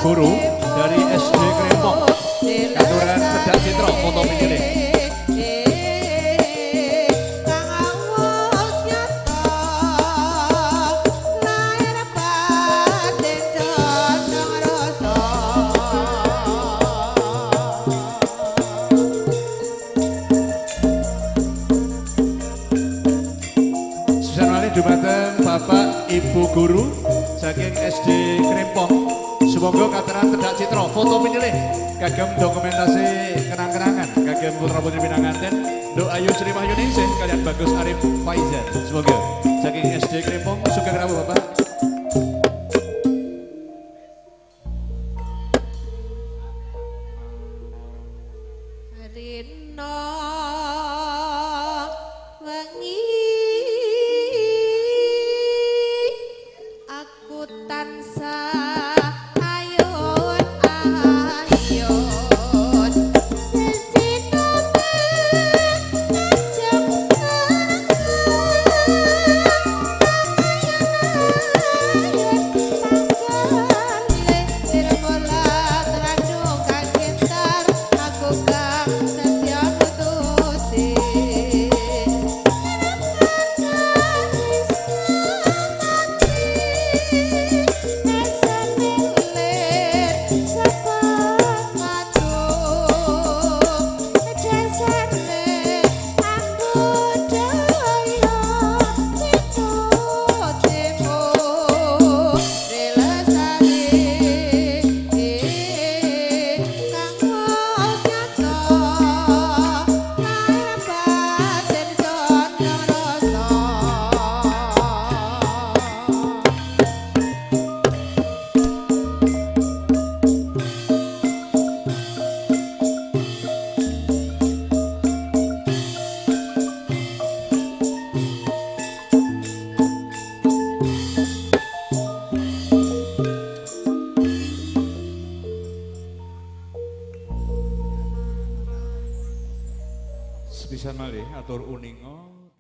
Guru dari SD Krempong Katuran Tedak Citro foto pilih. Dumateng Bapak Ibu Guru saking SD Krempong Sumangga Katuran Tedak Citro foto pinilih kagem dokumentasi kenang-kenangan kagem putra putri pinanganten Do Ayu Sri Wahyuningsih kalian Bagus Arif Faizan semoga saking SD Krempong sugeng rawuh Bapak. Rino wengi tansah ayun-ayun Sepisan malih atur uninga